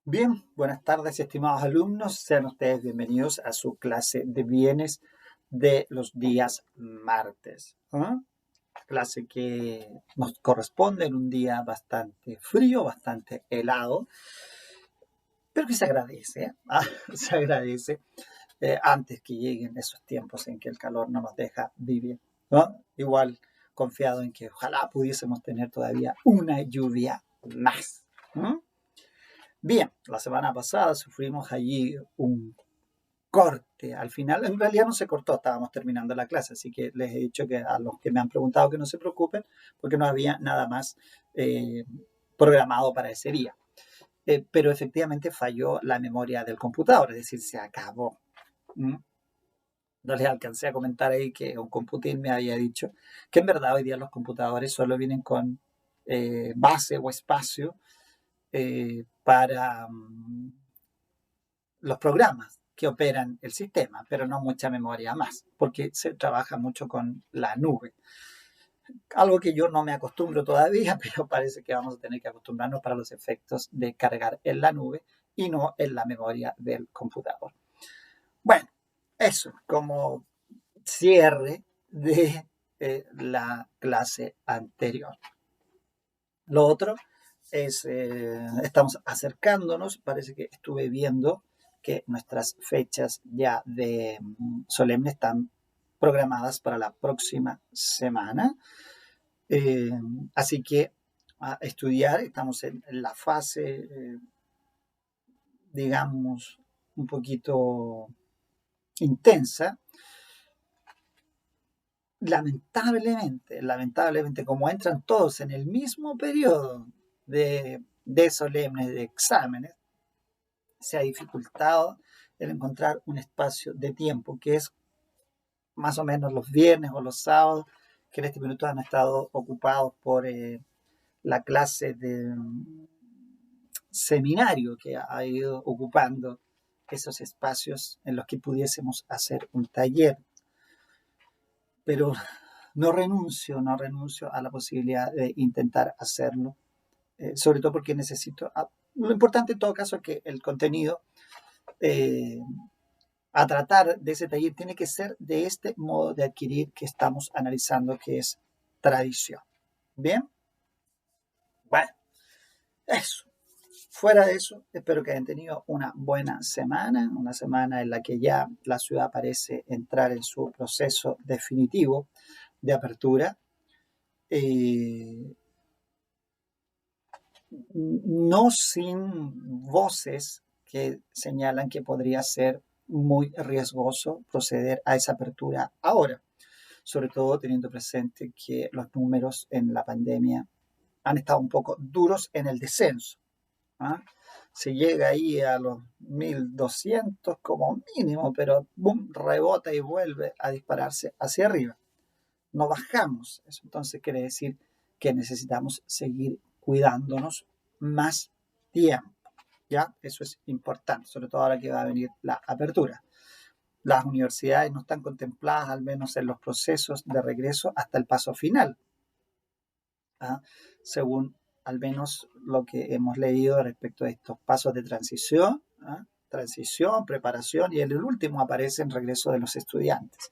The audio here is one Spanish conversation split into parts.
Bien, buenas tardes, estimados alumnos. Sean ustedes bienvenidos a su clase de bienes de los días martes. Clase que nos corresponde en un día bastante frío, bastante helado, pero que se agradece, se agradece antes que lleguen esos tiempos en que el calor no nos deja vivir, ¿no? Igual confiado en que ojalá pudiésemos tener todavía una lluvia más. Bien, la semana pasada sufrimos allí un corte. Al final, en realidad no se cortó, estábamos terminando la clase, así que les he dicho que a los que me han preguntado que no se preocupen, porque no había nada más programado para ese día. Pero efectivamente falló la memoria del computador, es decir, se acabó. No les alcancé a comentar ahí que un computín me había dicho que en verdad hoy día los computadores solo vienen con base o espacio para los programas que operan el sistema, pero no mucha memoria más, porque se trabaja mucho con la nube. Algo que yo no me acostumbro todavía, pero parece que vamos a tener que acostumbrarnos para los efectos de cargar en la nube y no en la memoria del computador. Bueno, eso como cierre de la clase anterior. Lo otro es, estamos acercándonos, parece que estuve viendo que nuestras fechas ya de solemne están programadas para la próxima semana. Así que a estudiar, estamos en la fase, digamos, un poquito intensa. Lamentablemente, como entran todos en el mismo periodo de solemnes, de exámenes, se ha dificultado el encontrar un espacio de tiempo, que es más o menos los viernes o los sábados, que en este minuto han estado ocupados por la clase de seminario que ha ido ocupando esos espacios en los que pudiésemos hacer un taller. Pero no renuncio a la posibilidad de intentar hacerlo, sobre todo porque necesito... Lo importante en todo caso es que el contenido a tratar de ese taller tiene que ser de este modo de adquirir que estamos analizando, que es tradición. ¿Bien? Bueno, eso. Fuera de eso, espero que hayan tenido una buena semana, una semana en la que ya la ciudad parece entrar en su proceso definitivo de apertura. No sin voces que señalan que podría ser muy riesgoso proceder a esa apertura ahora, sobre todo teniendo presente que los números en la pandemia han estado un poco duros en el descenso. Se llega ahí a los 1.200 como mínimo, pero boom, rebota y vuelve a dispararse hacia arriba. No bajamos, eso entonces quiere decir que necesitamos seguir cuidándonos más tiempo, ¿ya? Eso es importante, sobre todo ahora que va a venir la apertura. Las universidades no están contempladas, al menos en los procesos de regreso, hasta el paso final, según al menos lo que hemos leído respecto a estos pasos de transición, preparación, y en el último aparece el regreso de los estudiantes,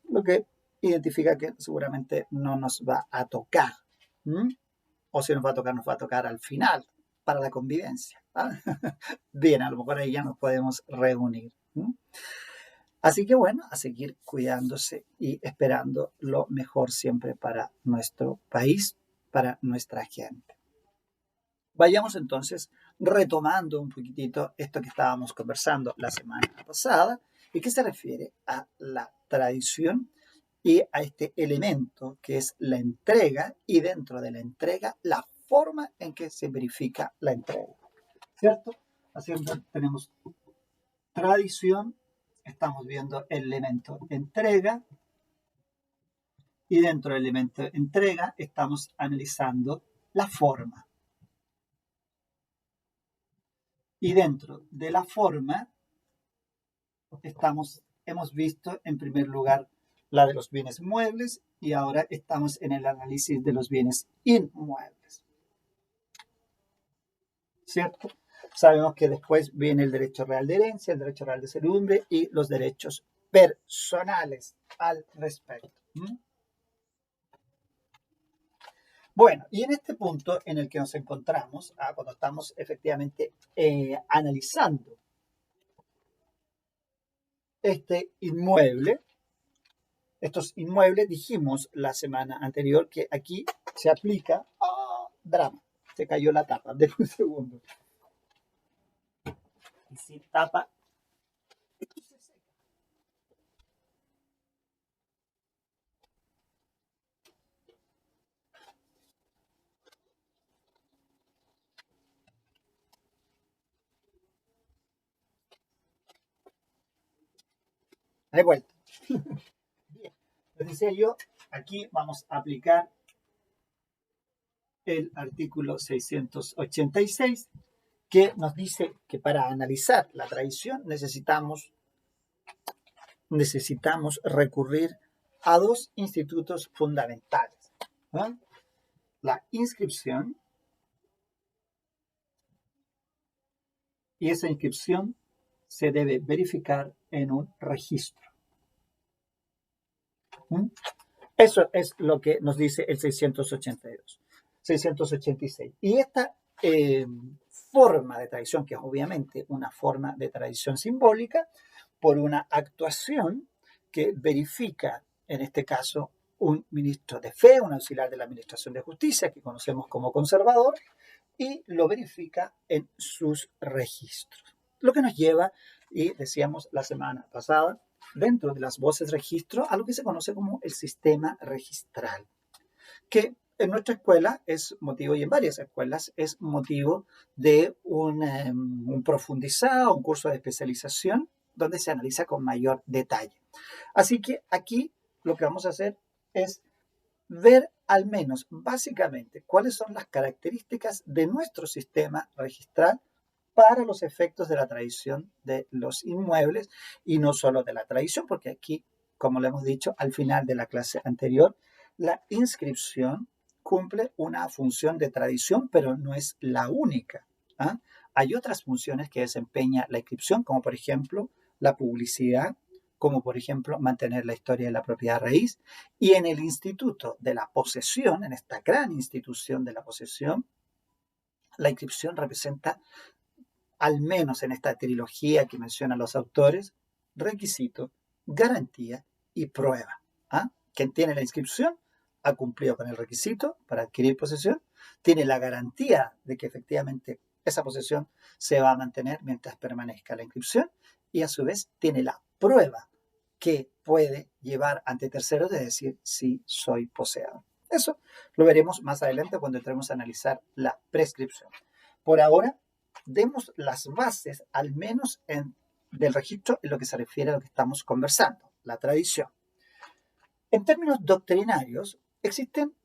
lo que identifica que seguramente no nos va a tocar, o si nos va a tocar al final, para la convivencia. Bien, a lo mejor ahí ya nos podemos reunir. Así que bueno, a seguir cuidándose y esperando lo mejor siempre para nuestro país, para nuestra gente. Vayamos entonces retomando un poquitito esto que estábamos conversando la semana pasada y que se refiere a la tradición y a este elemento que es la entrega, y dentro de la entrega la forma en que se verifica la entrega, ¿cierto? Así que tenemos tradición, estamos viendo el elemento entrega, y dentro del elemento entrega estamos analizando la forma. Y dentro de la forma hemos visto en primer lugar la de los bienes muebles, y ahora estamos en el análisis de los bienes inmuebles, ¿cierto? Sabemos que después viene el derecho real de herencia, el derecho real de servidumbre y los derechos personales al respecto. Bueno, y en este punto en el que nos encontramos, cuando estamos efectivamente analizando este inmueble, estos inmuebles, dijimos la semana anterior que aquí se aplica, drama, se cayó la tapa, de un segundo. Y sin tapa, de vuelta. Bien, les decía yo, aquí vamos a aplicar el artículo 686, que nos dice que para analizar la tradición necesitamos recurrir a dos institutos fundamentales, ¿no? La inscripción, y esa inscripción se debe verificar en un registro. Eso es lo que nos dice el 686. Y esta forma de tradición, que es obviamente una forma de tradición simbólica, por una actuación que verifica, en este caso, un ministro de fe, un auxiliar de la Administración de Justicia, que conocemos como conservador, y lo verifica en sus registros. Lo que nos lleva, y decíamos la semana pasada, dentro de las voces registro, a lo que se conoce como el sistema registral, que en nuestra escuela es motivo, y en varias escuelas, es motivo de un profundizado, un curso de especialización, donde se analiza con mayor detalle. Así que aquí lo que vamos a hacer es ver al menos básicamente cuáles son las características de nuestro sistema registral para los efectos de la tradición de los inmuebles, y no solo de la tradición, porque aquí, como le hemos dicho al final de la clase anterior, la inscripción cumple una función de tradición, pero no es la única. Hay otras funciones que desempeña la inscripción, como por ejemplo la publicidad, como por ejemplo mantener la historia de la propiedad raíz, y en el instituto de la posesión, en esta gran institución de la posesión, la inscripción representa, al menos en esta trilogía que mencionan los autores, requisito, garantía y prueba. Quien tiene la inscripción ha cumplido con el requisito para adquirir posesión, tiene la garantía de que efectivamente esa posesión se va a mantener mientras permanezca la inscripción, y a su vez tiene la prueba que puede llevar ante terceros de decir sí soy poseedor. Eso lo veremos más adelante cuando entremos a analizar la prescripción. Por ahora, demos las bases, al menos del registro, en lo que se refiere a lo que estamos conversando, la tradición. En términos doctrinarios, existen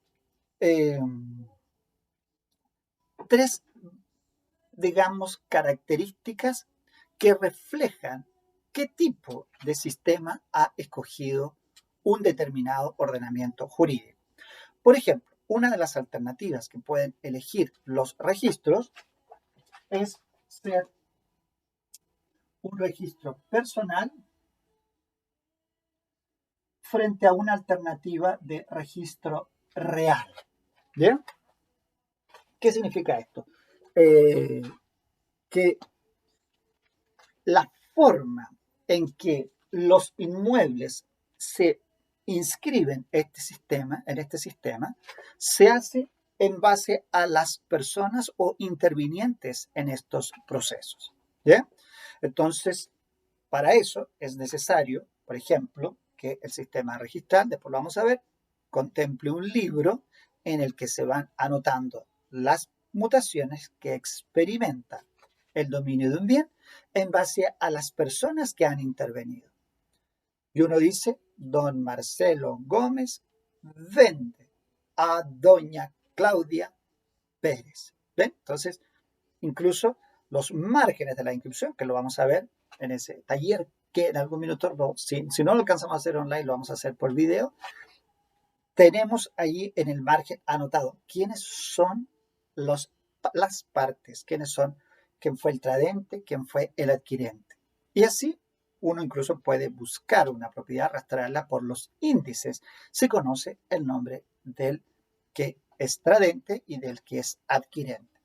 tres, digamos, características que reflejan qué tipo de sistema ha escogido un determinado ordenamiento jurídico. Por ejemplo, una de las alternativas que pueden elegir los registros es ser un registro personal frente a una alternativa de registro real. ¿Bien? ¿Qué significa esto? Que la forma en que los inmuebles se inscriben en este sistema, se hace en base a las personas o intervinientes en estos procesos. ¿Bien? Entonces, para eso es necesario, por ejemplo, que el sistema registral, después lo vamos a ver, contemple un libro en el que se van anotando las mutaciones que experimenta el dominio de un bien en base a las personas que han intervenido. Y uno dice, don Marcelo Gómez vende a doña Claudia Pérez. ¿Ven? Entonces, incluso los márgenes de la inscripción, que lo vamos a ver en ese taller, que en algún minuto, si no lo alcanzamos a hacer online, lo vamos a hacer por video, tenemos ahí en el margen anotado quiénes son las partes, quiénes son quién fue el tradente, quién fue el adquirente. Y así uno incluso puede buscar una propiedad, rastrearla por los índices. Se conoce el nombre del que es tradente y del que es adquirente.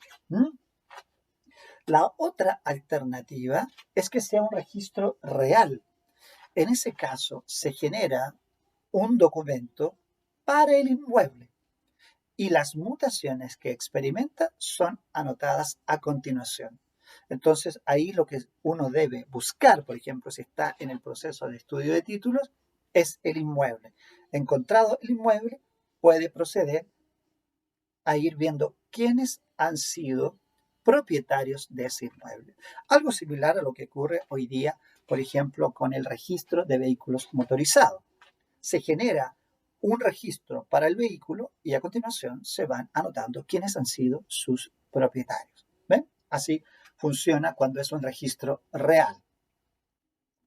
La otra alternativa es que sea un registro real. En ese caso, se genera un documento para el inmueble y las mutaciones que experimenta son anotadas a continuación. Entonces, ahí lo que uno debe buscar, por ejemplo, si está en el proceso de estudio de títulos, es el inmueble. Encontrado el inmueble, puede proceder a ir viendo quiénes han sido propietarios de ese inmueble. Algo similar a lo que ocurre hoy día, por ejemplo, con el registro de vehículos motorizados. Se genera un registro para el vehículo y a continuación se van anotando quiénes han sido sus propietarios. ¿Ven? Así funciona cuando es un registro real.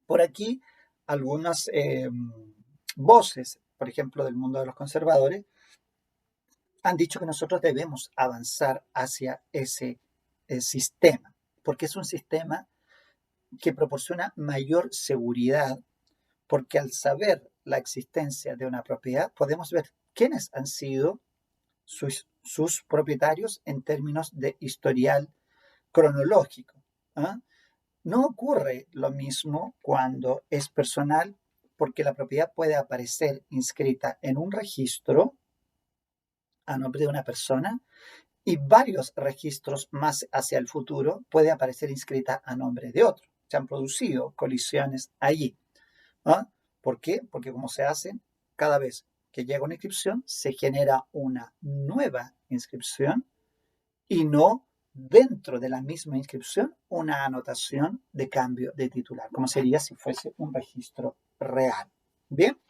Por aquí, algunas voces, por ejemplo, del mundo de los conservadores, han dicho que nosotros debemos avanzar hacia ese sistema, porque es un sistema que proporciona mayor seguridad, porque al saber la existencia de una propiedad, podemos ver quiénes han sido sus propietarios en términos de historial cronológico. ¿Ah? No ocurre lo mismo cuando es personal, porque la propiedad puede aparecer inscrita en un registro a nombre de una persona y varios registros más hacia el futuro puede aparecer inscrita a nombre de otro. Se han producido colisiones allí. ¿Ah? ¿Por qué? Porque como se hacen, cada vez que llega una inscripción, se genera una nueva inscripción y no dentro de la misma inscripción una anotación de cambio de titular, como sería si fuese un registro real. Bien.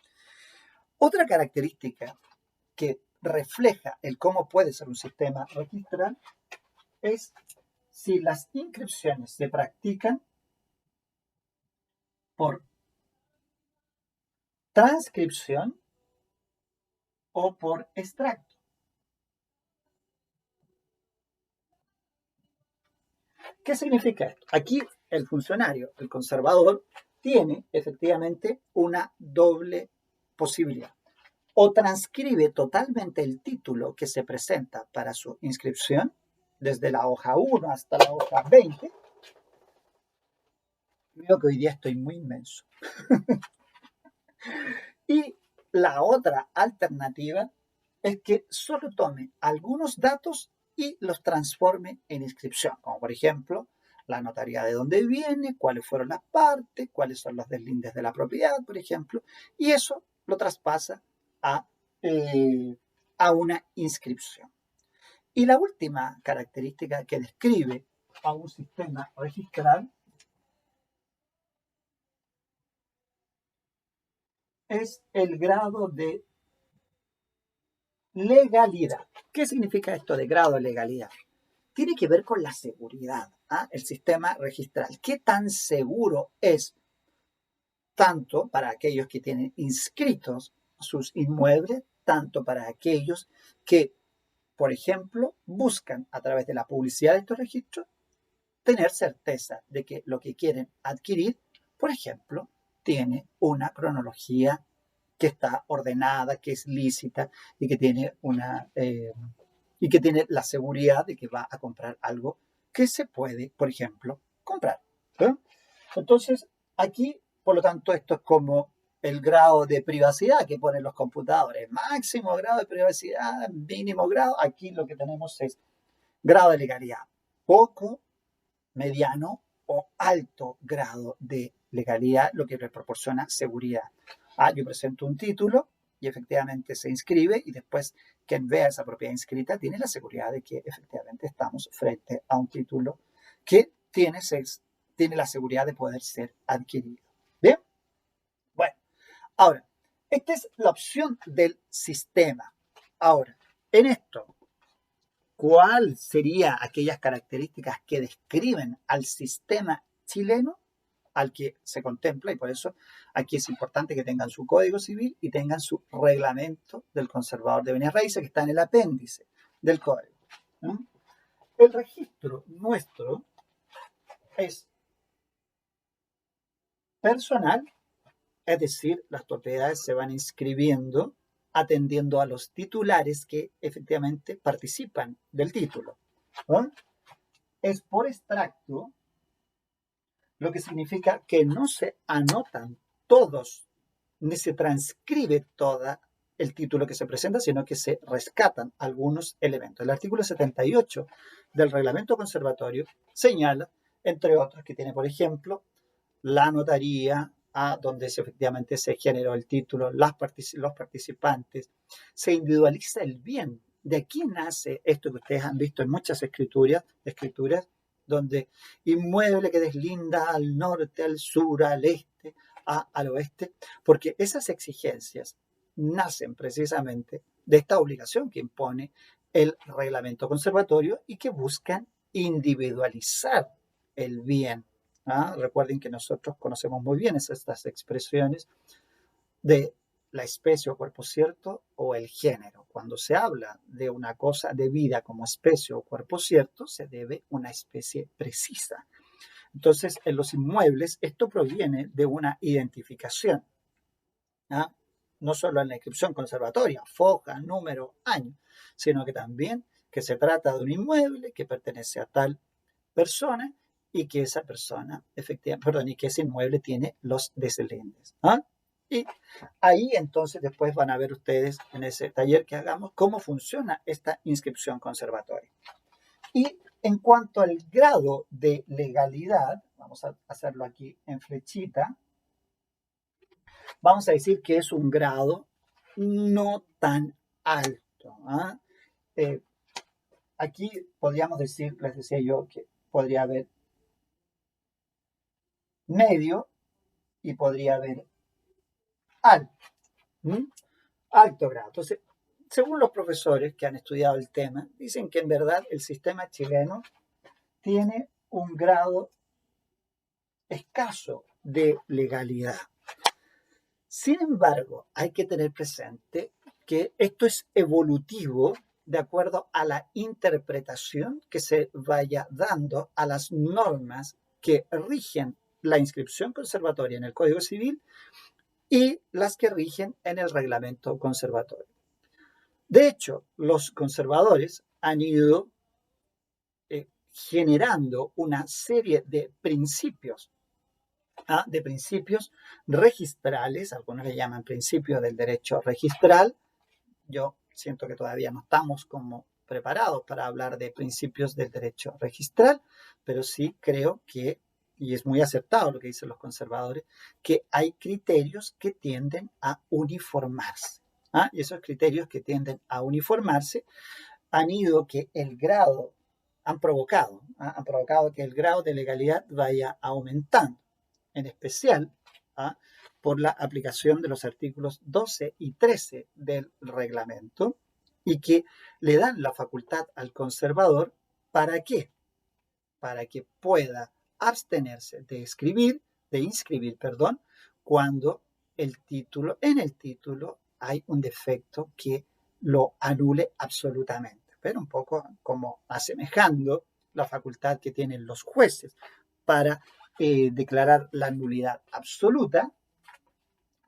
Otra característica que refleja el cómo puede ser un sistema registral es si las inscripciones se practican por transcripción o por extracto. ¿Qué significa esto? Aquí el funcionario, el conservador, tiene efectivamente una doble posibilidad. O transcribe totalmente el título que se presenta para su inscripción, desde la hoja 1 hasta la hoja 20. Creo que hoy día estoy muy inmenso. Y la otra alternativa es que solo tome algunos datos y los transforme en inscripción, como por ejemplo la notaría de dónde viene, cuáles fueron las partes, cuáles son los deslindes de la propiedad, por ejemplo, y eso lo traspasa a una inscripción. Y la última característica que describe a un sistema registral es el grado de legalidad. ¿Qué significa esto de grado de legalidad? Tiene que ver con la seguridad, el sistema registral. ¿Qué tan seguro es tanto para aquellos que tienen inscritos sus inmuebles, tanto para aquellos que, por ejemplo, buscan a través de la publicidad de estos registros tener certeza de que lo que quieren adquirir, por ejemplo, tiene una cronología que está ordenada, que es lícita y que tiene la seguridad de que va a comprar algo que se puede, por ejemplo, comprar. ¿Eh? Entonces, aquí, por lo tanto, esto es como el grado de privacidad que ponen los computadores. Máximo grado de privacidad, mínimo grado. Aquí lo que tenemos es grado de legalidad. Poco, mediano o alto grado de legalidad, lo que le proporciona seguridad. Yo presento un título y efectivamente se inscribe y después quien vea esa propiedad inscrita tiene la seguridad de que efectivamente estamos frente a un título que tiene la seguridad de poder ser adquirido. ¿Bien? Bueno, ahora, esta es la opción del sistema. Ahora, en esto, ¿cuáles serían aquellas características que describen al sistema chileno al que se contempla? Y por eso aquí es importante que tengan su código civil y tengan su reglamento del conservador de bienes raíces que está en el apéndice del código. ¿No? El registro nuestro es personal, es decir, las propiedades se van inscribiendo atendiendo a los titulares que efectivamente participan del título, ¿no? Es por extracto, lo que significa que no se anotan todos, ni se transcribe toda el título que se presenta, sino que se rescatan algunos elementos. El artículo 78 del reglamento conservatorio señala, entre otros, que tiene, por ejemplo, la notaría a donde efectivamente se generó el título, los participantes, se individualiza el bien. De aquí nace esto que ustedes han visto en muchas escrituras donde inmueble que deslinda al norte, al sur, al este, al oeste, porque esas exigencias nacen precisamente de esta obligación que impone el reglamento conservatorio y que buscan individualizar el bien. Recuerden que nosotros conocemos muy bien estas expresiones de la especie o cuerpo cierto o el género. Cuando se habla de una cosa de vida como especie o cuerpo cierto, se debe una especie precisa. Entonces, en los inmuebles, esto proviene de una identificación. No solo en la inscripción conservatoria, foja, número, año, sino que también que se trata de un inmueble que pertenece a tal persona y que esa persona, efectivamente, y que ese inmueble tiene los deslendes. Y ahí entonces después van a ver ustedes en ese taller que hagamos cómo funciona esta inscripción conservatoria. Y en cuanto al grado de legalidad, vamos a hacerlo aquí en flechita, vamos a decir que es un grado no tan alto. Aquí podríamos decir, les decía yo, que podría haber medio y podría haber alto. Alto grado. Entonces, según los profesores que han estudiado el tema, dicen que en verdad el sistema chileno tiene un grado escaso de legalidad. Sin embargo, hay que tener presente que esto es evolutivo de acuerdo a la interpretación que se vaya dando a las normas que rigen la inscripción conservatoria en el Código Civil y las que rigen en el reglamento conservatorio. De hecho, los conservadores han ido generando una serie de principios registrales, algunos le llaman principios del derecho registral. Yo siento que todavía no estamos como preparados para hablar de principios del derecho registral, pero sí creo que, y es muy acertado lo que dicen los conservadores, que hay criterios que tienden a uniformarse. Y esos criterios que tienden a uniformarse han provocado que el grado de legalidad vaya aumentando, en especial por la aplicación de los artículos 12 y 13 del reglamento y que le dan la facultad al conservador. ¿Para qué? Para que pueda abstenerse de inscribir, cuando en el título hay un defecto que lo anule absolutamente, pero un poco como asemejando la facultad que tienen los jueces para declarar la nulidad absoluta.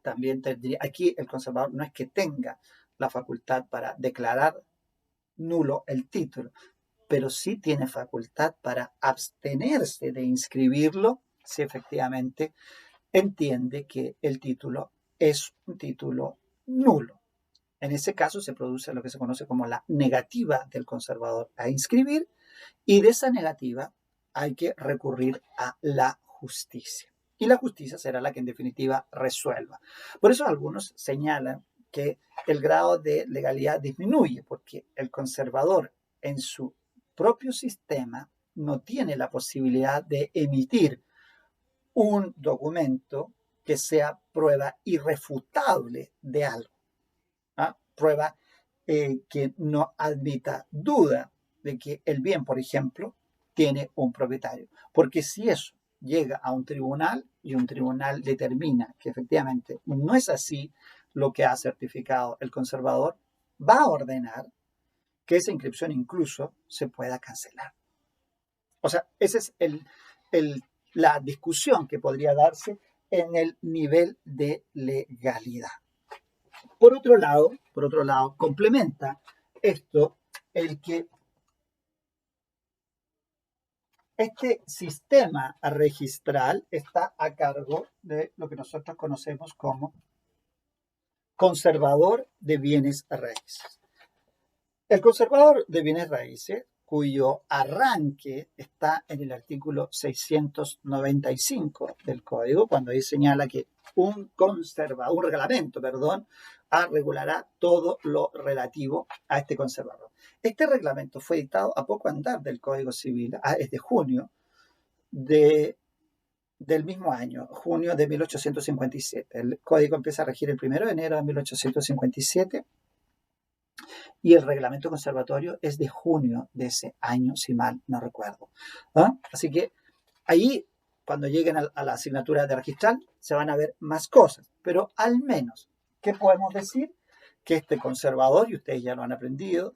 También tendría, aquí el conservador no es que tenga la facultad para declarar nulo el título, pero sí tiene facultad para abstenerse de inscribirlo si efectivamente entiende que el título es un título nulo. En ese caso se produce lo que se conoce como la negativa del conservador a inscribir, y de esa negativa hay que recurrir a la justicia. Y la justicia será la que en definitiva resuelva. Por eso algunos señalan que el grado de legalidad disminuye, porque el conservador en su propio sistema no tiene la posibilidad de emitir un documento que sea prueba irrefutable de algo. Prueba que no admita duda de que el bien, por ejemplo, tiene un propietario. Porque si eso llega a un tribunal y un tribunal determina que efectivamente no es así lo que ha certificado el conservador, va a ordenar que esa inscripción incluso se pueda cancelar. O sea, ese es la discusión que podría darse en el nivel de legalidad. Por otro lado, complementa esto el que este sistema registral está a cargo de lo que nosotros conocemos como conservador de bienes raíces. El conservador de bienes raíces, cuyo arranque está en el artículo 695 del Código, cuando ahí señala que un reglamento, regulará todo lo relativo a este conservador. Este reglamento fue dictado a poco andar del Código Civil, es de junio del mismo año, junio de 1857. El Código empieza a regir el 1 de enero de 1857 y el reglamento conservatorio es de junio de ese año, si mal no recuerdo. Así que ahí, cuando lleguen a la asignatura de registral, se van a ver más cosas, pero al menos, ¿qué podemos decir? Que este conservador, y ustedes ya lo han aprendido,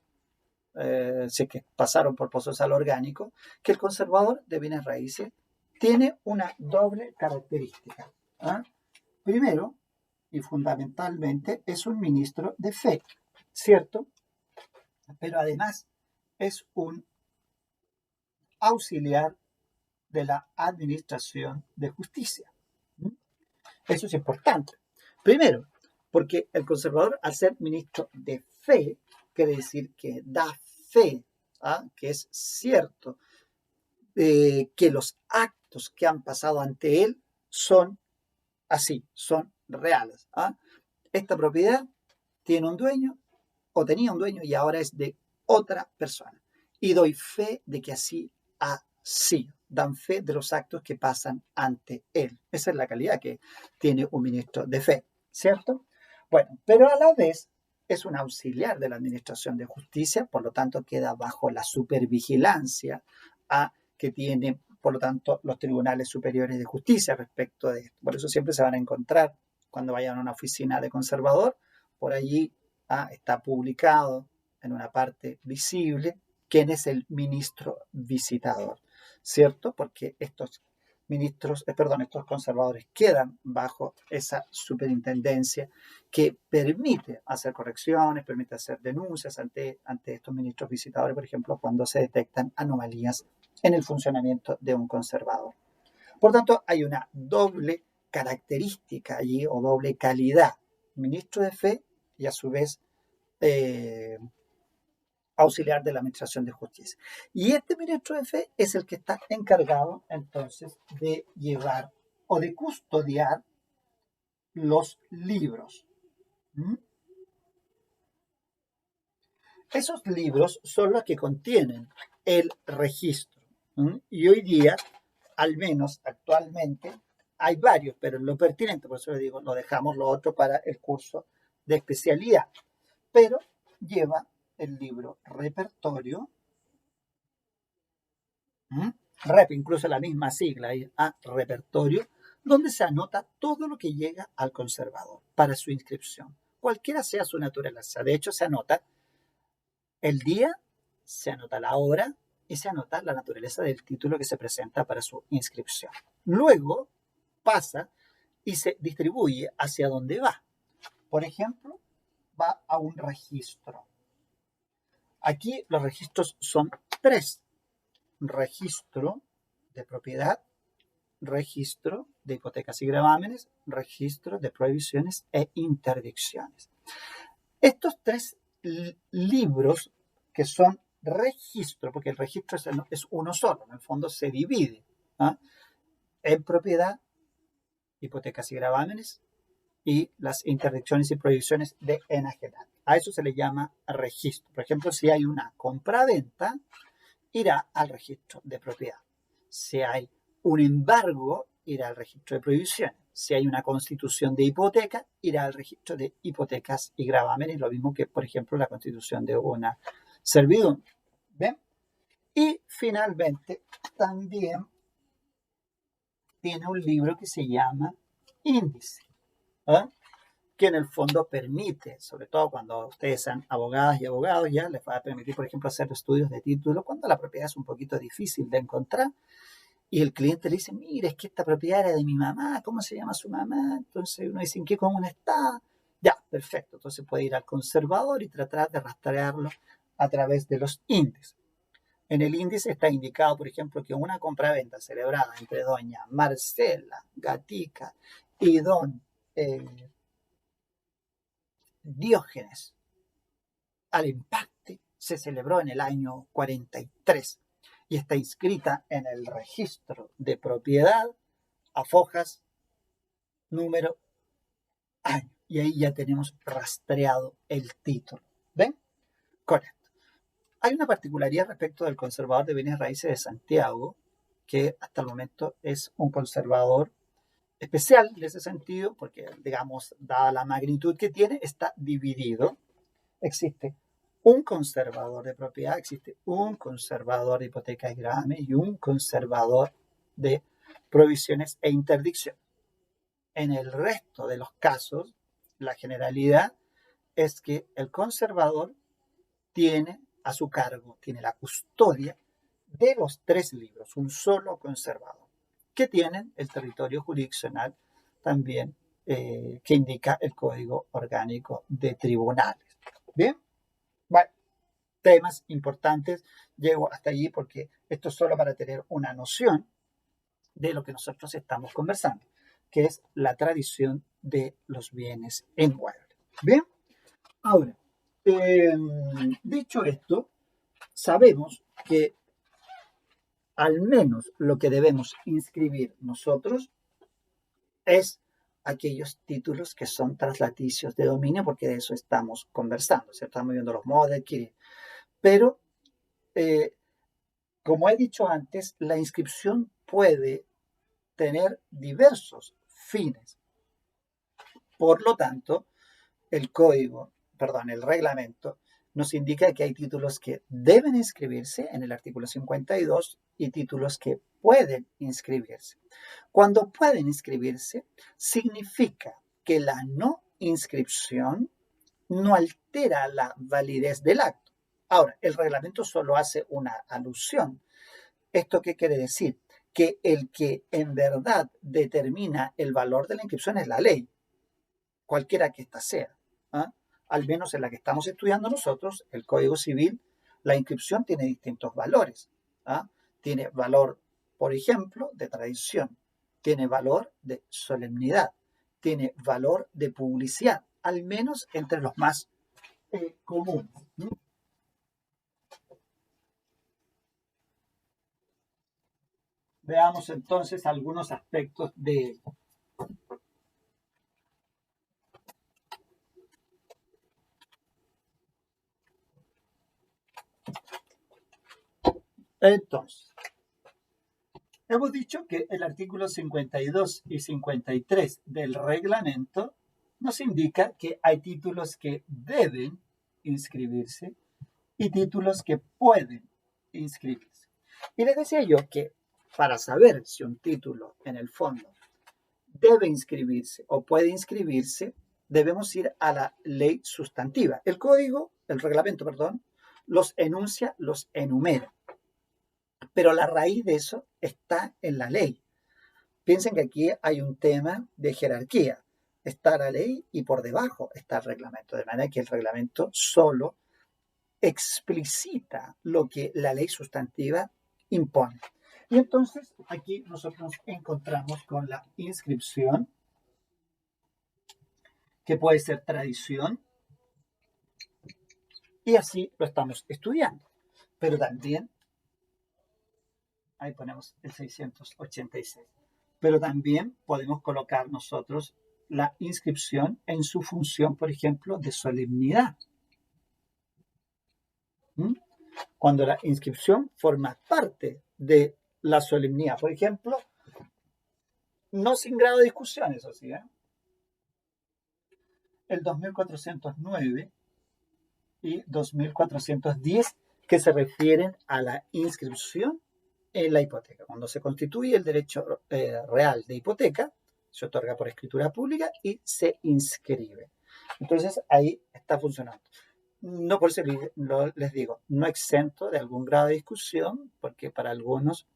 sé que pasaron por procesal orgánico, que el conservador de bienes raíces tiene una doble característica. Primero, y fundamentalmente, es un ministro de fe, ¿cierto? Pero además es un auxiliar de la administración de justicia. Eso es importante. Primero, porque el conservador, al ser ministro de fe, quiere decir que da fe, que es cierto, que los actos que han pasado ante él son así, son reales. Esta propiedad tiene un dueño, o tenía un dueño y ahora es de otra persona. Y doy fe de que así ha sido. Dan fe de los actos que pasan ante él. Esa es la calidad que tiene un ministro de fe, ¿cierto? Bueno, pero a la vez es un auxiliar de la administración de justicia, por lo tanto queda bajo la supervigilancia que tienen, por lo tanto, los tribunales superiores de justicia respecto de esto. Por eso siempre se van a encontrar, cuando vayan a una oficina de conservador, por allí está publicado en una parte visible quién es el ministro visitador, ¿cierto? Porque estos estos conservadores quedan bajo esa superintendencia que permite hacer correcciones, permite hacer denuncias ante estos ministros visitadores, por ejemplo, cuando se detectan anomalías en el funcionamiento de un conservador. Por tanto, hay una doble característica allí o doble calidad, ministro de fe y a su vez auxiliar de la administración de justicia. Y este ministro de fe es el que está encargado entonces de llevar o de custodiar los libros. Esos libros son los que contienen el registro. Y hoy día, al menos actualmente, hay varios, pero en lo pertinente, por eso les digo, lo dejamos lo otro para el curso de especialidad. Pero lleva el libro repertorio, incluso la misma sigla, repertorio, donde se anota todo lo que llega al conservador para su inscripción, cualquiera sea su naturaleza. De hecho, se anota el día, se anota la hora y se anota la naturaleza del título que se presenta para su inscripción. Luego pasa y se distribuye hacia dónde va. Por ejemplo, va a un registro. Aquí los registros son 3. Registro de propiedad, registro de hipotecas y gravámenes, registro de prohibiciones e interdicciones. Estos 3 libros que son registro, porque el registro es uno solo, en el fondo se divide en propiedad, hipotecas y gravámenes y las interdicciones y prohibiciones de enajenar. A eso se le llama registro. Por ejemplo, si hay una compra-venta, irá al registro de propiedad. Si hay un embargo, irá al registro de prohibiciones. Si hay una constitución de hipoteca, irá al registro de hipotecas y gravámenes, lo mismo que, por ejemplo, la constitución de una servidumbre. ¿Ven? Y finalmente, también tiene un libro que se llama índice, que en el fondo permite, sobre todo cuando ustedes sean abogadas y abogados, ya les va a permitir, por ejemplo, hacer estudios de título cuando la propiedad es un poquito difícil de encontrar. Y el cliente le dice, mire, es que esta propiedad era de mi mamá, ¿cómo se llama su mamá? Entonces uno dice, ¿en qué comuna está? Ya, perfecto. Entonces puede ir al conservador y tratar de rastrearlo a través de los índices. En el índice está indicado, por ejemplo, que una compraventa celebrada entre doña Marcela Gatica y don Diógenes al empate se celebró en el año 43 y está inscrita en el registro de propiedad a fojas número año. Y ahí ya tenemos rastreado el título. ¿Ven? Correcto. Hay una particularidad respecto del conservador de bienes raíces de Santiago, que hasta el momento es un conservador especial en ese sentido, porque, digamos, dada la magnitud que tiene, está dividido. Existe un conservador de propiedad, existe un conservador de hipotecas y gravamen y un conservador de provisiones e interdicción. En el resto de los casos, la generalidad es que el conservador tiene a su cargo, tiene la custodia de los 3 libros, un solo conservador, que tienen el territorio jurisdiccional también que indica el Código Orgánico de Tribunales. Bien, bueno, temas importantes, llego hasta allí porque esto es solo para tener una noción de lo que nosotros estamos conversando, que es la tradición de los bienes inmuebles. Bien, ahora, dicho esto, sabemos que al menos lo que debemos inscribir nosotros es aquellos títulos que son traslaticios de dominio, porque de eso estamos conversando, ¿cierto? Estamos viendo los modos de adquirir. Pero, como he dicho antes, la inscripción puede tener diversos fines. Por lo tanto, el reglamento, nos indica que hay títulos que deben inscribirse en el artículo 52 y títulos que pueden inscribirse. Cuando pueden inscribirse, significa que la no inscripción no altera la validez del acto. Ahora, el reglamento solo hace una alusión. ¿Esto qué quiere decir? Que el que en verdad determina el valor de la inscripción es la ley, cualquiera que ésta sea. ¿Ah? Al menos en la que estamos estudiando nosotros, el Código Civil, la inscripción tiene distintos valores. ¿Ah? Tiene valor, por ejemplo, de tradición, tiene valor de solemnidad, tiene valor de publicidad, al menos entre los más comunes. Veamos entonces algunos aspectos de ello. Entonces, hemos dicho que el artículo 52 y 53 del reglamento nos indica que hay títulos que deben inscribirse y títulos que pueden inscribirse. Y les decía yo que para saber si un título en el fondo debe inscribirse o puede inscribirse, debemos ir a la ley sustantiva. El reglamento, los enuncia, los enumera. Pero la raíz de eso está en la ley. Piensen que aquí hay un tema de jerarquía. Está la ley y por debajo está el reglamento. De manera que el reglamento solo explicita lo que la ley sustantiva impone. Y entonces aquí nosotros nos encontramos con la inscripción, que puede ser tradición, y así lo estamos estudiando. Pero también, ahí ponemos el 686, pero también podemos colocar nosotros la inscripción en su función, por ejemplo, de solemnidad. Cuando la inscripción forma parte de la solemnidad, por ejemplo, no sin grado de discusión, eso sí, el 2409 y 2410, que se refieren a la inscripción en la hipoteca. Cuando se constituye el derecho real de hipoteca, se otorga por escritura pública y se inscribe. Entonces ahí está funcionando. No, por eso les digo, no exento de algún grado de discusión, porque para algunos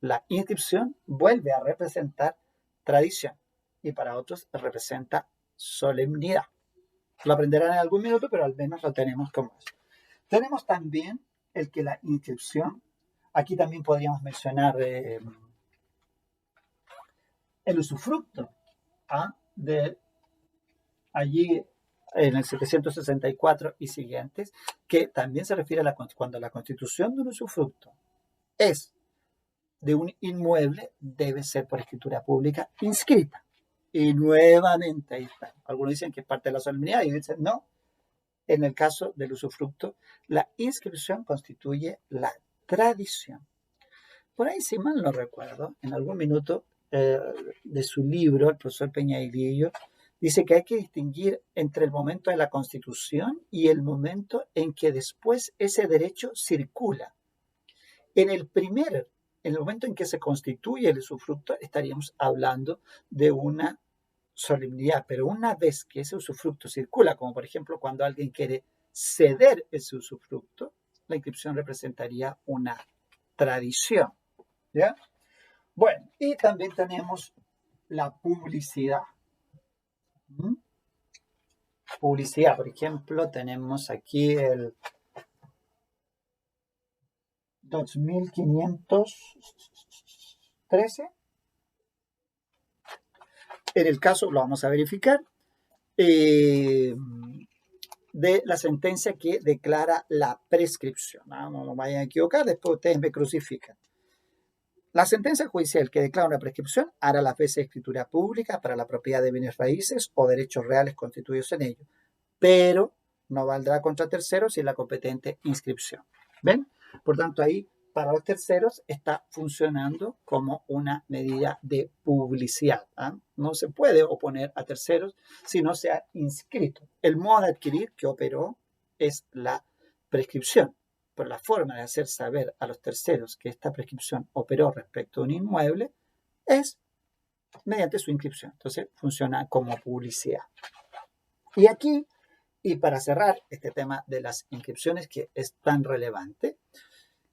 la inscripción vuelve a representar tradición y para otros representa solemnidad. Lo aprenderán en algún minuto, pero al menos lo tenemos como eso. Tenemos también el que la inscripción, aquí también podríamos mencionar el usufructo de allí en el 764 y siguientes, que también se refiere a cuando la constitución de un usufructo es de un inmueble, debe ser por escritura pública inscrita. Y nuevamente ahí está. Algunos dicen que es parte de la solemnidad y dicen no. En el caso del usufructo, la inscripción constituye la tradición. Por ahí, si mal no recuerdo, en algún minuto de su libro, el profesor Peñailillo dice que hay que distinguir entre el momento de la constitución y el momento en que después ese derecho circula. En el momento en que se constituye el usufructo, estaríamos hablando de una solemnidad, pero una vez que ese usufructo circula, como por ejemplo cuando alguien quiere ceder ese usufructo, la inscripción representaría una tradición. ¿Ya? Bueno, y también tenemos la publicidad. Publicidad, por ejemplo, tenemos aquí el 2513. En el caso, lo vamos a verificar, de la sentencia que declara la prescripción. No me vayan a equivocar, después ustedes me crucifican. La sentencia judicial que declara una prescripción hará las veces escritura pública para la propiedad de bienes raíces o derechos reales constituidos en ello, pero no valdrá contra terceros sin la competente inscripción. ¿Ven? Por tanto, ahí para los terceros está funcionando como una medida de publicidad. No se puede oponer a terceros si no se ha inscrito. El modo de adquirir que operó es la prescripción, pero la forma de hacer saber a los terceros que esta prescripción operó respecto a un inmueble es mediante su inscripción. Entonces funciona como publicidad. Y aquí, y para cerrar este tema de las inscripciones que es tan relevante,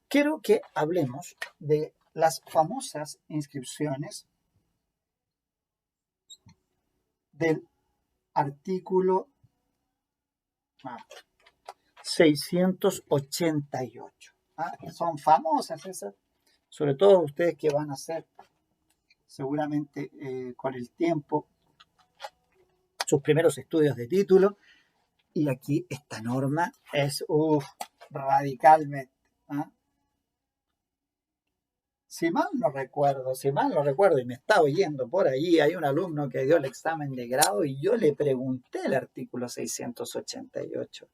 quiero que hablemos de las famosas inscripciones del artículo 688. Son famosas esas, sobre todo ustedes que van a hacer seguramente con el tiempo sus primeros estudios de título. Y aquí esta norma es radicalmente. Si mal no recuerdo, y me está oyendo por ahí, hay un alumno que dio el examen de grado y yo le pregunté el artículo 688.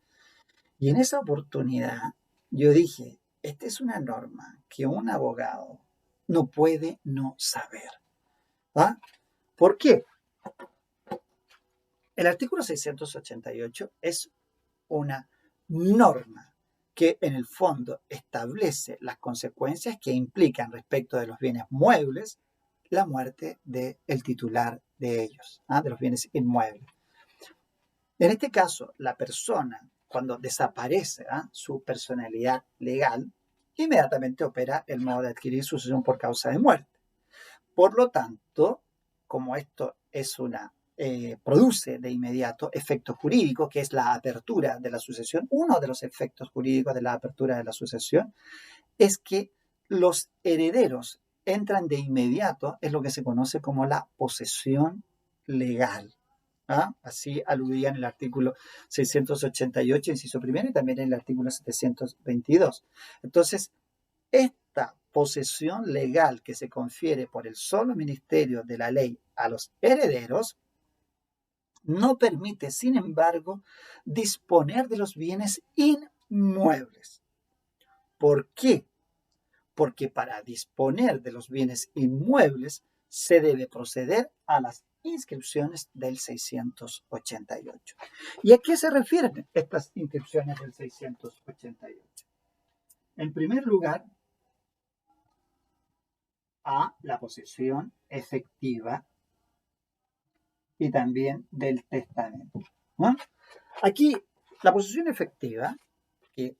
Y en esa oportunidad yo dije, esta es una norma que un abogado no puede no saber. ¿Por qué? El artículo 688 es una norma que en el fondo establece las consecuencias que implican respecto de los bienes muebles la muerte del titular de ellos, de los bienes inmuebles. En este caso, la persona, cuando desaparece su personalidad legal, inmediatamente opera el modo de adquirir sucesión por causa de muerte. Por lo tanto, como esto es produce de inmediato efectos jurídicos, que es la apertura de la sucesión. Uno de los efectos jurídicos de la apertura de la sucesión es que los herederos entran de inmediato, es lo que se conoce como la posesión legal. Así aludía en el artículo 688, inciso primero, y también en el artículo 722. Entonces, esta posesión legal que se confiere por el solo ministerio de la ley a los herederos no permite, sin embargo, disponer de los bienes inmuebles. ¿Por qué? Porque para disponer de los bienes inmuebles se debe proceder a las inscripciones del 688. ¿Y a qué se refieren estas inscripciones del 688? En primer lugar, a la posesión efectiva y también del testamento. Aquí, la posesión efectiva, que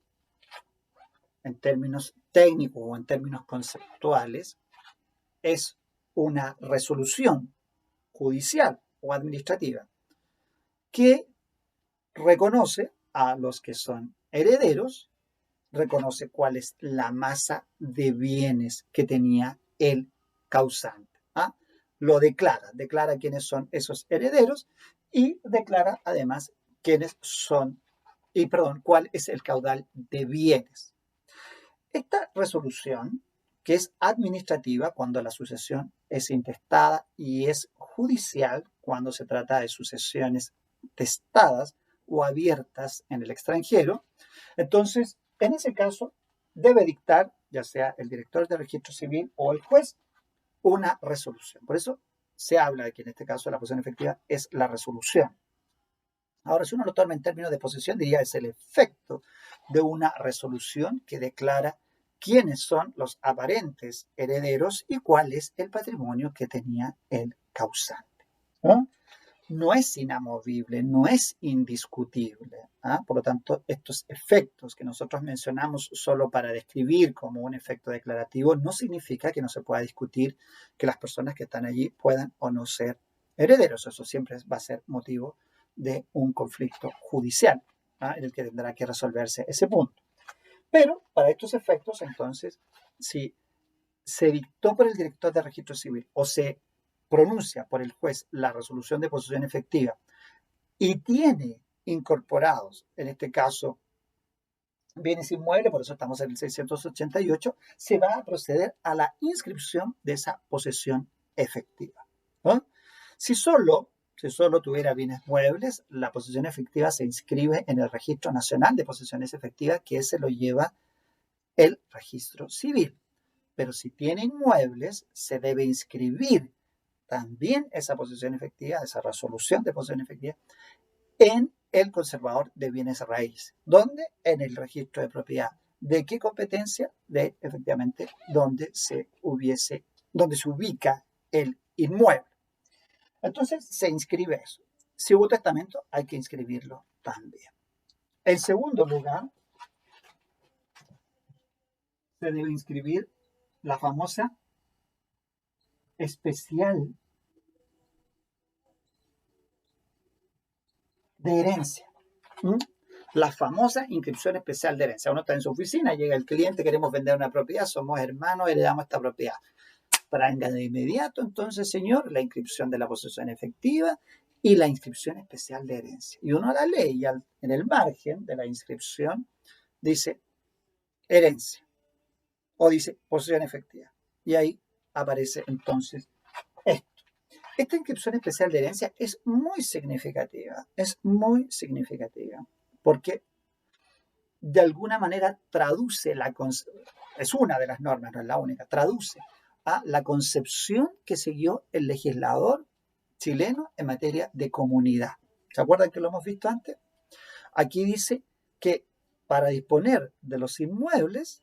en términos técnicos o en términos conceptuales, es una resolución judicial o administrativa que reconoce a los que son herederos, reconoce cuál es la masa de bienes que tenía el causante. ¿Ah? Lo declara quiénes son esos herederos y declara además quiénes son, cuál es el caudal de bienes. Esta resolución, que es administrativa cuando la sucesión es intestada y es judicial cuando se trata de sucesiones testadas o abiertas en el extranjero, entonces, en ese caso, debe dictar, ya sea el director de registro civil o el juez, una resolución. Por eso se habla de que en este caso la posesión efectiva es la resolución. Ahora, si uno lo toma en términos de posesión, diría es el efecto de una resolución que declara quiénes son los aparentes herederos y cuál es el patrimonio que tenía el causante. ¿No? No es inamovible, no es indiscutible. ¿Ah? Por lo tanto, estos efectos que nosotros mencionamos solo para describir como un efecto declarativo no significa que no se pueda discutir que las personas que están allí puedan o no ser herederos. Eso siempre va a ser motivo de un conflicto judicial, ¿ah? En el que tendrá que resolverse ese punto. Pero para estos efectos, entonces, si se dictó por el director de registro civil o se pronuncia por el juez la resolución de posesión efectiva y tiene incorporados, en este caso, bienes inmuebles, por eso estamos en el 688, se va a proceder a la inscripción de esa posesión efectiva. ¿No? Si solo tuviera bienes muebles, la posesión efectiva se inscribe en el Registro Nacional de Posesiones Efectivas, que se lo lleva el registro civil. Pero si tiene inmuebles, se debe inscribir también esa posesión efectiva, esa resolución de posesión efectiva, en el conservador de bienes raíces. ¿Dónde? En el registro de propiedad. ¿De qué competencia? De, efectivamente, donde se ubica el inmueble. Entonces, se inscribe eso. Si hubo testamento, hay que inscribirlo también. En segundo lugar, se debe inscribir la famosa especial de herencia. La famosa inscripción especial de herencia. Uno está en su oficina, llega el cliente, queremos vender una propiedad, somos hermanos, heredamos esta propiedad. Traiga de inmediato, entonces, señor, la inscripción de la posesión efectiva y la inscripción especial de herencia. Y uno la lee y en el margen de la inscripción dice herencia o dice posesión efectiva. Y ahí aparece entonces esto. Esta inscripción especial de herencia es muy significativa, porque de alguna manera traduce es una de las normas, no es la única, traduce a la concepción que siguió el legislador chileno en materia de comunidad. ¿Se acuerdan que lo hemos visto antes? Aquí dice que para disponer de los inmuebles,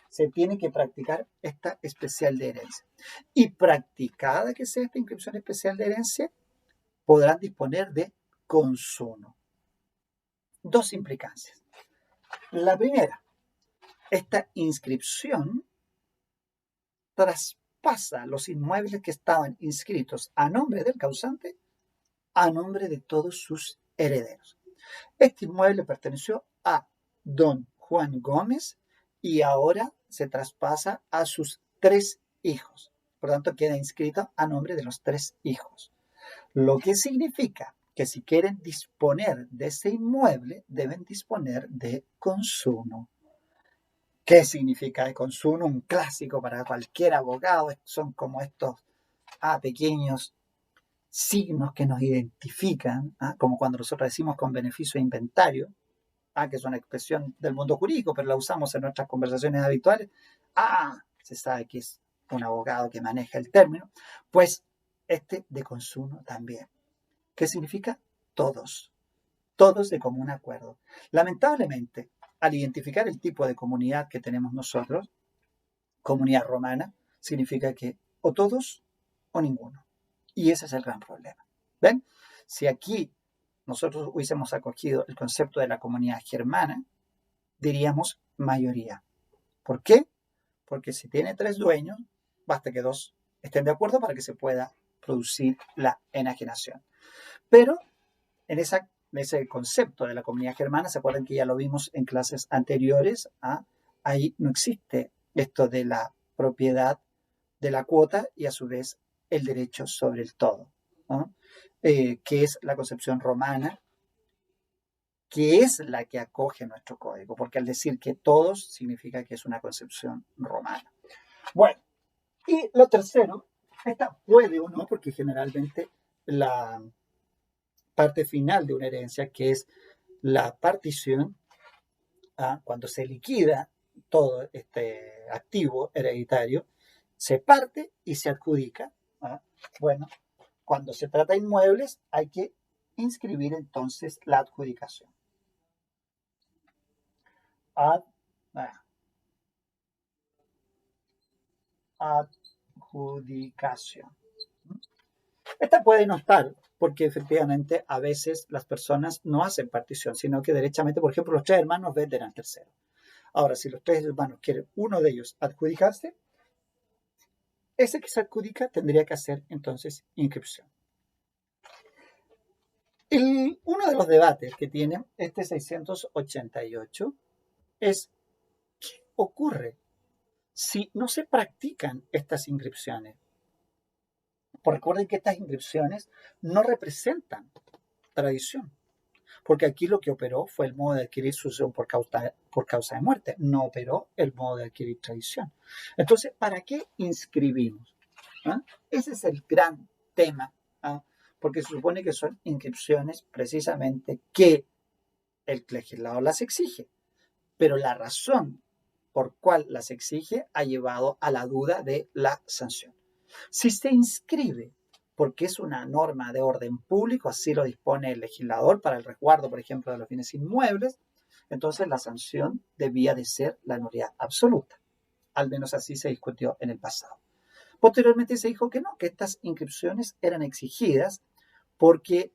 se tiene que practicar esta especial de herencia. Y practicada que sea esta inscripción especial de herencia, podrán disponer de consumo. Dos implicancias. La primera, esta inscripción traspasa los inmuebles que estaban inscritos a nombre del causante a nombre de todos sus herederos. Este inmueble perteneció a don Juan Gómez y ahora se traspasa a sus 3 hijos. Por lo tanto, queda inscrito a nombre de los 3 hijos. Lo que significa que si quieren disponer de ese inmueble, deben disponer de consumo. ¿Qué significa de consumo? Un clásico para cualquier abogado. Son como estos pequeños signos que nos identifican, como cuando nosotros decimos con beneficio de inventario, que es una expresión del mundo jurídico, pero la usamos en nuestras conversaciones habituales. Se sabe que es un abogado que maneja el término. Pues este de consumo también. ¿Qué significa? Todos de común acuerdo. Lamentablemente, al identificar el tipo de comunidad que tenemos nosotros, comunidad romana, significa que o todos o ninguno. Y ese es el gran problema. ¿Ven? Si aquí nosotros hubiésemos acogido el concepto de la comunidad germana, diríamos mayoría. ¿Por qué? Porque si tiene 3 dueños, Basta que dos estén de acuerdo para que se pueda producir la enajenación. Pero en ese concepto de la comunidad germana, ¿se acuerdan que ya lo vimos en clases anteriores? Ahí no existe esto de la propiedad de la cuota y a su vez el derecho sobre el todo, ¿no? Que es la concepción romana, que es la que acoge nuestro código, porque al decir que todos significa que es una concepción romana. Bueno, y lo tercero, esta puede o no, porque generalmente la parte final de una herencia, que es la partición, cuando se liquida todo este activo hereditario, se parte y se adjudica. Bueno, cuando se trata de inmuebles hay que inscribir entonces la adjudicación. Adjudicación. Esta puede no estar, porque efectivamente a veces las personas no hacen partición, sino que derechamente, por ejemplo, los tres hermanos venden al tercero. Ahora, si los tres hermanos quieren uno de ellos adjudicarse, ese que se adjudica tendría que hacer entonces inscripción. Uno de los debates que tiene este 688 es ¿qué ocurre si no se practican estas inscripciones? Pues recuerden que estas inscripciones no representan tradición, porque aquí lo que operó fue el modo de adquirir sucesión por causa de muerte, no operó el modo de adquirir tradición. Entonces, ¿para qué inscribimos? Ese es el gran tema, porque se supone que son inscripciones precisamente que el legislador las exige, pero la razón por cual las exige ha llevado a la duda de la sanción. Si se inscribe porque es una norma de orden público, así lo dispone el legislador para el resguardo, por ejemplo, de los bienes inmuebles, entonces la sanción debía de ser la nulidad absoluta. Al menos así se discutió en el pasado. Posteriormente se dijo que no, que estas inscripciones eran exigidas porque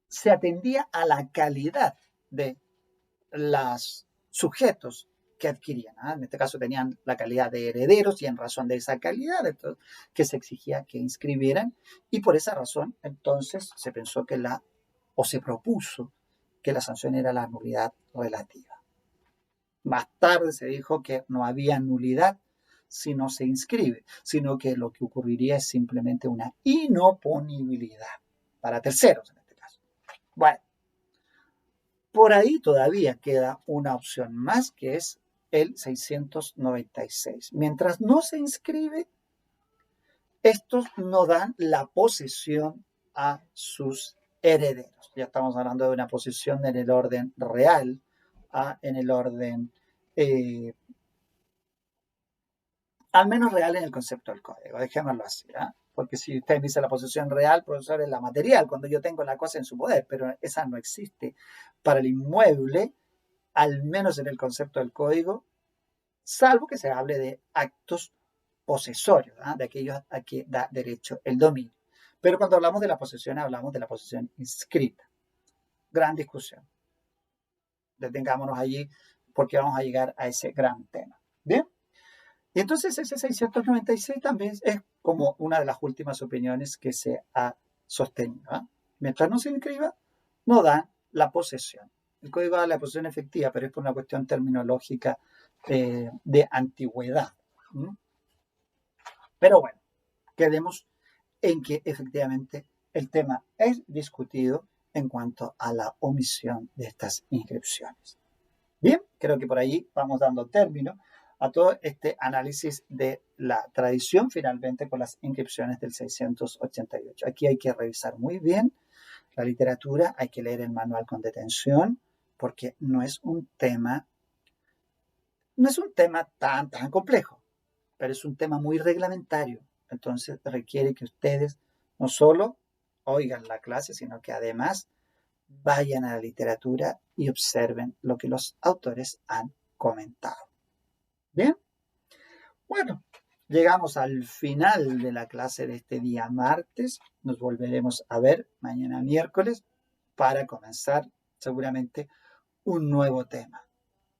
se atendía a la calidad de los sujetos que adquirían. En este caso tenían la calidad de herederos y en razón de esa calidad entonces, que se exigía que inscribieran y por esa razón entonces se pensó que se propuso que la sanción era la nulidad relativa. Más tarde se dijo que no había nulidad si no se inscribe, sino que lo que ocurriría es simplemente una inoponibilidad para terceros en este caso. Bueno, por ahí todavía queda una opción más que es el 696. Mientras no se inscribe, estos no dan la posesión a sus herederos. Ya estamos hablando de una posesión en el orden real, en el orden al menos real en el concepto del código, dejémoslo así, porque si usted me dice la posesión real, profesor, es la material, cuando yo tengo la cosa en su poder, pero esa no existe para el inmueble, al menos en el concepto del código, salvo que se hable de actos posesorios, de aquellos a que da derecho el dominio. Pero cuando hablamos de la posesión, hablamos de la posesión inscrita. Gran discusión. Detengámonos allí porque vamos a llegar a ese gran tema. ¿Bien? Y entonces ese 696 también es como una de las últimas opiniones que se ha sostenido. Mientras no se inscriba, no dan la posesión. El código da la posesión efectiva, pero es por una cuestión terminológica de antigüedad. Pero bueno, quedemos en que efectivamente el tema es discutido en cuanto a la omisión de estas inscripciones. Bien, creo que por ahí vamos dando término a todo este análisis de la tradición finalmente con las inscripciones del 688. Aquí hay que revisar muy bien la literatura, hay que leer el manual con detención, porque no es un tema tan complejo, pero es un tema muy reglamentario. Entonces requiere que ustedes no solo oigan la clase, sino que además vayan a la literatura y observen lo que los autores han comentado. Bien, bueno, llegamos al final de la clase de este día martes. Nos volveremos a ver mañana miércoles para comenzar seguramente un nuevo tema,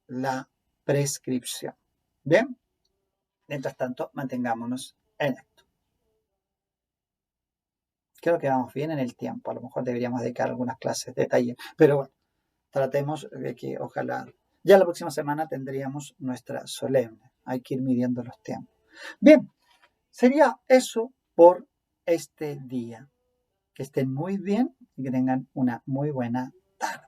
la prescripción. Bien, mientras tanto, mantengámonos en esto. Creo que vamos bien en el tiempo. A lo mejor deberíamos dedicar algunas clases de taller. Pero bueno, tratemos de que ojalá ya la próxima semana tendríamos nuestra solemne. Hay que ir midiendo los tiempos. Bien, sería eso por este día. Que estén muy bien y que tengan una muy buena tarde.